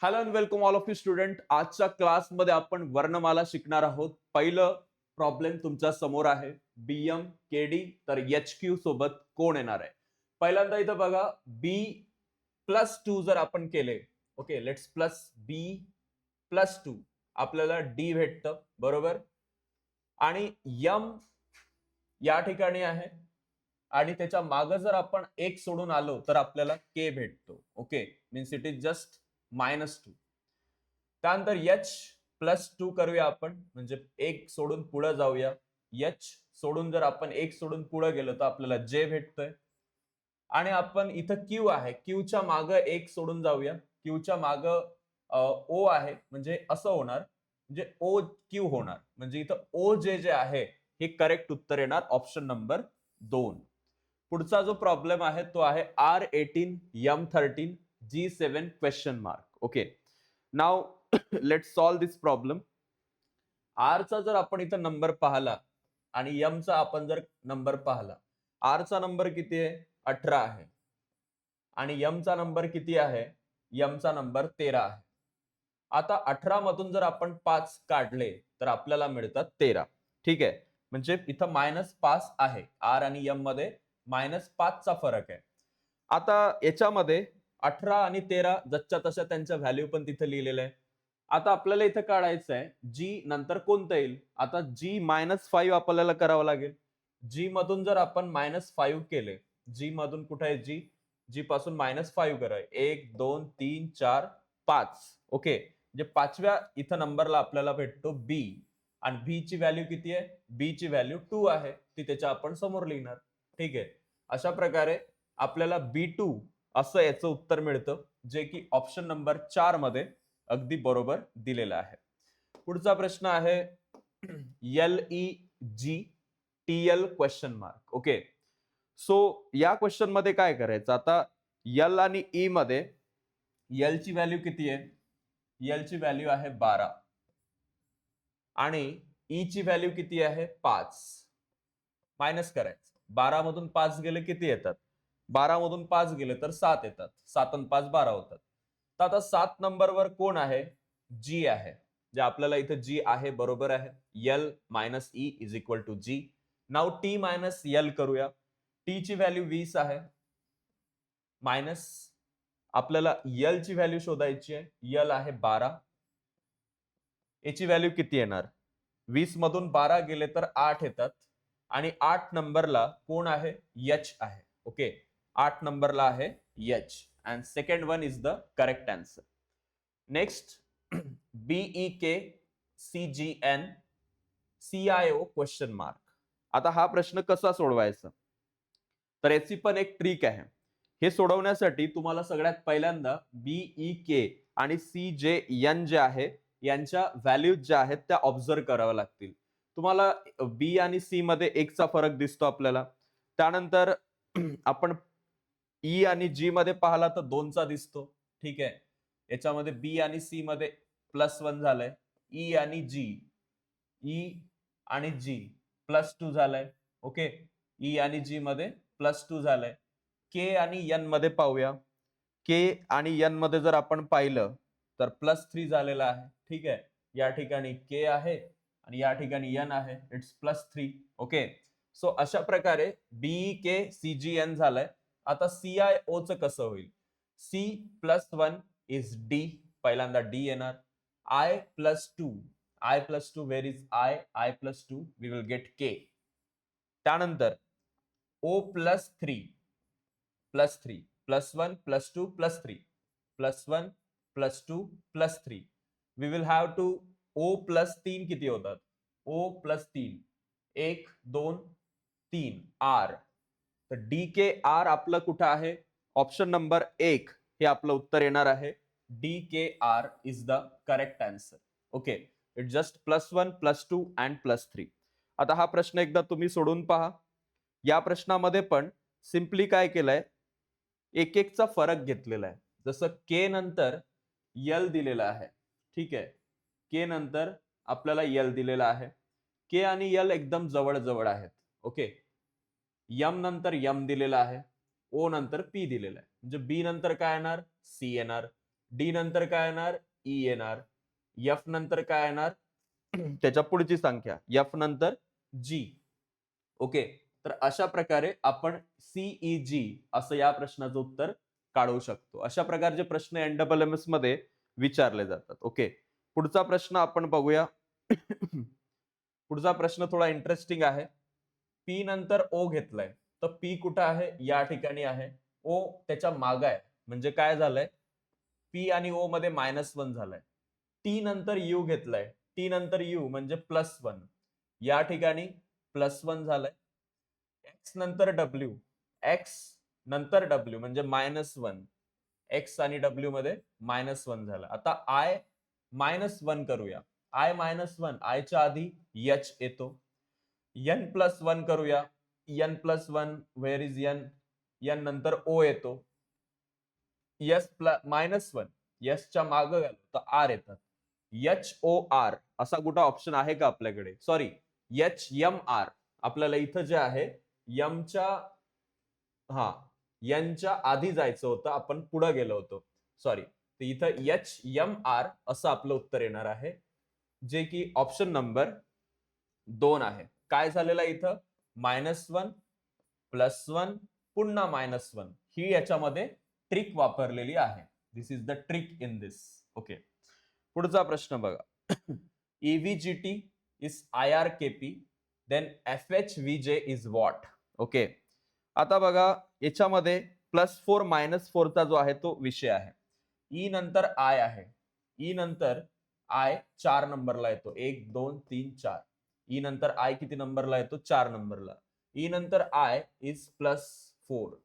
Hello and welcome all of you student. आजच्या क्लासमध्ये आपण वर्णमाला शिकणार आहोत. पहिलं प्रॉब्लेम तुमच्या समोर आहे. बीएम केडी तर एच क्यू सोबत कोण येणार आहे. पहिल्यांदा इथं बघा, B+2 जर आपण केले, ओके, लेट्स प्लस B+2 आपल्याला डी भेटतं, बरोबर. आणि यम या ठिकाणी आहे आणि त्याच्या मागे जर आपण एक सोडून आलो तर आपल्याला के भेटतो. Okay, means it is just -2. त्यानंतर H+2 करूया आपण, म्हणजे एक सोडून पुढे जाऊया. H सोडून जर आपण एक सोडून पुढे गेलो तर आपल्याला J भेटतोय. आणि आपण इथं Q आहे, Qच्या मागे एक सोडून जाऊया. Qच्या मागे O आहे, म्हणजे असं होणार, म्हणजे OQ होणार. म्हणजे इथं OJ जे आहे हे करेक्ट उत्तर येणार, ऑप्शन नंबर 2. पुढचा जो प्रॉब्लेम आहे तो आहे R18 M13 G7 question mark. Okay, now let's solve this problem. R चा जर आपण इथं नंबर पाहिला आणि एम चा आपण जर नंबर पाहिला, आर चा नंबर किती आहे? 18 आहे. आणि एम चा नंबर किती आहे? एम चा नंबर 13 आहे. आता 18 मधून जर आपण 5 काढले तर आपल्याला मिळतात 13. ठीक आहे, म्हणजे इथं -5 आहे. आर आणि एम मध्ये -5 चा फरक आहे. आता याच्यामध्ये 18 आणि 13 जसच्या तशा त्यांच्या व्हॅल्यू पण तिथे लिहिलेल्या आहे. आता आपल्याला इथं काढायचं आहे जी नंतर कोणतं येईल. आता जी -5 आपल्याला करावं लागेल. जी मधून जर आपण -5 केले, जी मधून कुठे आहे जी? जी पासून -5 कराय 1 2 3 4 5. ओके, म्हणजे पाचव्या इथं नंबरला आपल्याला भेटतो बी. आणि बी ची व्हॅल्यू किती आहे? बी ची व्हॅल्यू 2 आहे, ती त्याच्या आपण समोर लिहिणार. ठीक आहे, अशा प्रकारे आपल्याला B2 असं याचं उत्तर मिळतं, जे की ऑप्शन नंबर 4 मध्ये अगदी बरोबर दिलेलं आहे. पुढचा प्रश्न आहे LEGTL question mark. Okay, so या क्वेश्चन मध्ये काय करायचं, आता एल आणि ई मध्ये एल ची व्हॅल्यू किती आहे? एल ची व्हॅल्यू आहे 12 आणि ई ची व्हॅल्यू किती आहे? 5. मायनस करायचं. 12 मधून 5 गेले किती येतात? 12 मधून 5 गेले तर 7 येतात. 7 आणि 5 12 होतात. तर आता 7 नंबरवर कोण आहे? जी आहे. जे आपल्याला इथं जी आहे बरोबर आहे. L minus E is equal to G. Now T minus L करूया. टी ची व्हॅल्यू 20 आहे, मायनस आपल्याला एल ची व्हॅल्यू शोधायची आहे. एल आहे 12. याची व्हॅल्यू किती येणार? 20 मधून 12 गेले तर 8 येतात. आणि 8 नंबरला कोण आहे? एच आहे. ओके, 8 नंबरला आहे H. And second one is the correct answer. Next, BEKCGN CIO question mark. आता हा प्रश्न कसा सोडवायचा, तर याची पण एक ट्रिक आहे. हे सोडवण्यासाठी तुम्हाला सगळ्यात पहिल्यांदा BEK आणि CJN जे आहे यांच्या व्हॅल्यूज ज्या आहेत त्या ऑब्झर्व कराव्या लागतील. तुम्हाला बी आणि सी मध्ये 1 चा फरक दिसतो आपल्याला. त्यानंतर आपण ई आणि जी मध्ये पाहिला तर 2 चा दिसतो. ठीक आहे, याच्यामध्ये बी आणि सी मध्ये +1 झालंय. ई आणि जी +2 झालंय. ओके, ई आणि जी मध्ये +2 झालंय. के आणि एन मध्ये पाहूया. के आणि एन मध्ये जर आपण पाहिलं तर +3 झालेला आहे. ठीक आहे, या ठिकाणी के आहे आणि या ठिकाणी एन आहे. इट्स +3. ओके, सो अशा प्रकारे BEKCGN झालंय. आता CIO च कसं होईल? C+1 is D. पहिल्यांदा डी येणार. I+2 where is I+2 we will get K. त्यानंतर O+3 +1 +2 +3 +1 +2 +3 we will have to O+3 किती होतात? O+3 1 2 3 R. तर DKR आपलं कुठं आहे? ऑप्शन नंबर 1 हे आपलं उत्तर येणार आहे. DKR is the correct answer. Okay, it just +1 +2 and +3. आता हा प्रश्न एकदा तुम्ही सोडून पहा. या प्रश्नामध्ये पण सिंपली काय केलंय, एक एकचा फरक घेतलेला आहे. जसं के नंतर यल दिलेला आहे. ठीक आहे, के नंतर आपल्याला यल दिलेला आहे. के आणि यल एकदम जवळ जवळ आहेत. ओके, यम नंतर यम दिलेला आहे. ओ नंतर पी दिलेला आहे. म्हणजे बी नंतर काय येणार? सी येणार. डी नंतर काय येणार, ई येणार. एफ नंतर काय येणार, त्याच्या पुढची संख्या, एफ नंतर जी. ओके, तर अशा प्रकारे आपण सीईजी असं या प्रश्नाचं उत्तर काढू शकतो. अशा प्रकारचे प्रश्न एनडब्ल्यूएमएस मध्ये विचारले जातात. ओके, पुढचा प्रश्न आपण बघूया. पुढचा प्रश्न थोडा इंटरेस्टिंग आहे. पी नंतर ओ घेतलाय, तर पी कुठं आहे, या ठिकाणी आहे. ओ त्याच्या माग आहे, म्हणजे काय झालंय, पी आणि ओ मध्ये -1 झालाय. टी नंतर यू घेतलाय, टी नंतर यू म्हणजे +1, या ठिकाणी +1 झालंय. एक्स नंतर डब्ल्यू, एक्स नंतर डब्ल्यू म्हणजे -1, एक्स आणि डब्ल्यू मध्ये -1 झालं. आता आय -1 करूया. आय -1, आय च्या आधी एच येतो. n+1 करूया. n+1 where is n, n नंतर ओ येतो. -1, एस च्या माग गेलो तर आर येतात. HOR असा कुठला ऑप्शन आहे का आपल्याकडे, सॉरी HMR, आपल्याला इथं जे आहे यमच्या, हा, यांच्या आधी जायचं होतं, आपण पुढे गेलो होतो, सॉरी. तर इथं HMR असं आपलं उत्तर येणार आहे, जे की ऑप्शन नंबर 2 आहे. काय झालेलं आहे इथं, -1, +1, पुन्हा -1, ही याच्यामध्ये ट्रिक वापरलेली आहे. This is the trick in this. Okay, पुढचा प्रश्न बघा. EVGT is IRKP, then FHVJ is what. Okay, आता बघा याच्यामध्ये +4 -4 चा जो आहे तो विषय आहे. ई नंतर आय आहे, ई नंतर आय 4 नंबरला येतो, 1 2 3 4. ई नंतर आय किती नंबरला येतो, 4 नंबरला. ई नंतर आय इज +4.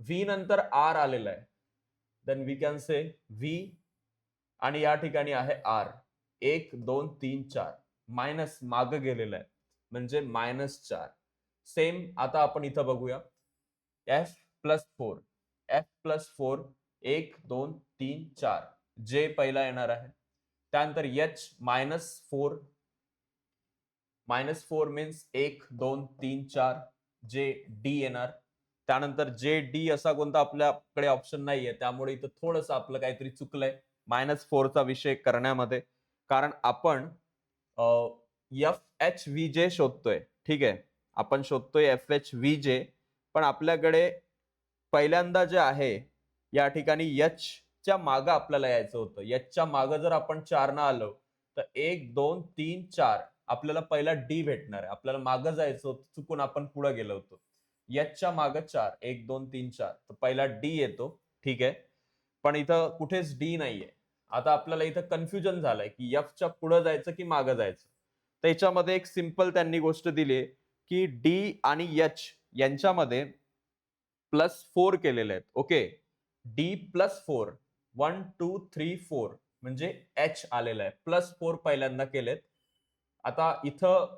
व्ही नंतर आर आलेला आहे, then we can say V, आणि या ठिकाणी आहे आर. 1 2 3 4, मायनस माग गेलेला आहे म्हणजे -4. सेम आता आपण इथं बघूया. F+4, F+4, 1 2 3 4, जे पहिला येणार आहे. त्यानंतर H-4, -4 मीन्स 1 2 3 4, जे डी येणार. त्यानंतर जे डी असा कोणता आपल्याकडे ऑप्शन नाहीये, त्यामुळे इथं थोडंसं आपलं काहीतरी चुकलंय -4 चा विषय करण्यामध्ये, कारण आपण FHVJ शोधतोय. ठीक आहे, आपण शोधतोय FHVJ, पण आपल्याकडे पहिल्यांदा जे आहे या ठिकाणी एच च्या माग आपल्याला यायचं होतं. एच च्या माग जर आपण 4 न आलो तर 1 2 3 4 आपल्याला पहिला डी भेटणार आहे. आपल्याला मागं जायचं होतं, चुकून आपण पुढे गेलो होतो. एच च्या माग 4, 1 2 3 4, तर पहिला डी येतो. ठीक आहे, पण इथं कुठेच डी नाहीये. आता आपल्याला इथं कन्फ्युजन झालंय की एफ च्या पुढे जायचं की मागं जायचं. त्याच्यामध्ये एक सिंपल त्यांनी गोष्ट दिली की डी आणि एच यांच्यामध्ये +4 केलेले आहेत. ओके, डी +4, 1 2 3 4 म्हणजे एच आलेला आहे. +4 पहिल्यांदा केलेत. आता इथं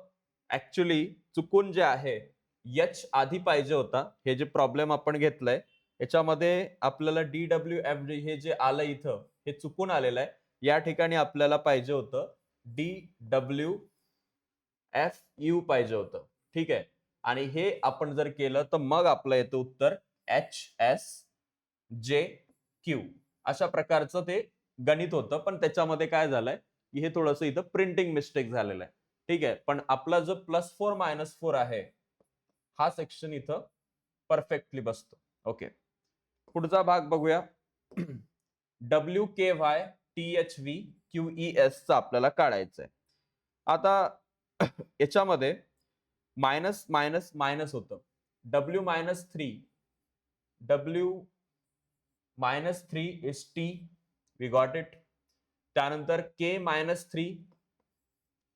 ऍक्च्युली चुकून जे आहे एच आधी पाहिजे होता. हे जे प्रॉब्लेम आपण घेतलाय याच्यामध्ये आपल्याला DWF हे जे आलं इथं, हे चुकून आलेलं आहे. या ठिकाणी आपल्याला पाहिजे होतं DWFU पाहिजे होतं. ठीक आहे, आणि हे आपण जर केलं तर मग आपलं येतं उत्तर HSJQ. अशा प्रकारचं ते गणित होतं, पण त्याच्यामध्ये काय झालंय की हे थोडंसं इथं प्रिंटिंग मिस्टेक झालेलं आहे. ठीक आहे, पण आपला जो +4 -4 आहे हा सेक्शन इथं परफेक्टली बसतो. ओके, पुढचा भाग बघूया. WKYTHVQES चा आपल्याला काढायचं आहे. आता याच्यामध्ये मायनस मायनस मायनस होतं. W-3, W-3 is T, we got it. त्यानंतर K-3,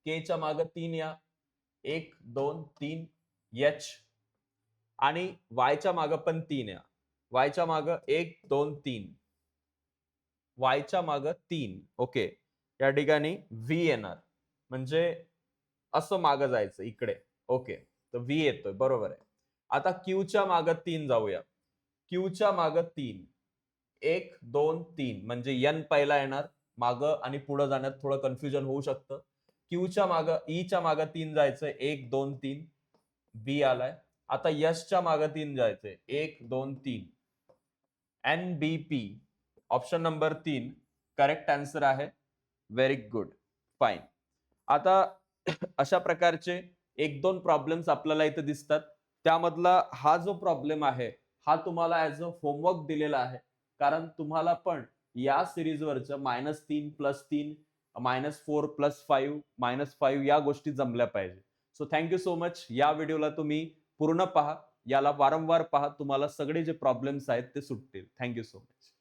K च्या मागे 3 या, 1 2 3 H, आणि Y च्या मागे पण 3 या, Y च्या मागे 1 2 3, Y च्या मागे 3. ओके, या ठिकाणी V येणार, म्हणजे असं मागं जायचं इकडे. ओके, तर V येतोय, बरोबर आहे. आता Q च्या मागे 3 जाऊया. Q च्या मागे 3, 1 2 3 म्हणजे N पहिला येणार. मागं आणि पुढे जाण्यात थोडं कन्फ्युजन होऊ शकतं. Q च्या मागे, E च्या मागे 3 जायचंय, 1 2 3, B आलाय. आता S च्या मागे 3 जायचंय, 1 2 3, NBP. Option number 3 correct answer आहे. Very good. फाईन. आता अशा प्रकारचे 1-2 प्रॉब्लेम्स आपल्याला इथे दिसतात. त्यामधला हा जो प्रॉब्लेम आहे, हा तुम्हाला ॲज अ होमवर्क दिलेला आहे. कारण तुम्हाला पण या सीरीजवरचं -3 +3 -4 +5 -5 या गोष्टी जमल्या पाहिजे. So thank you so much. या व्हिडिओला तुम्ही पूर्ण पहा. याला वारंवार पहा. तुम्हाला सगळे जे प्रॉब्लेम्स आहेत ते सुटतील. Thank you so much.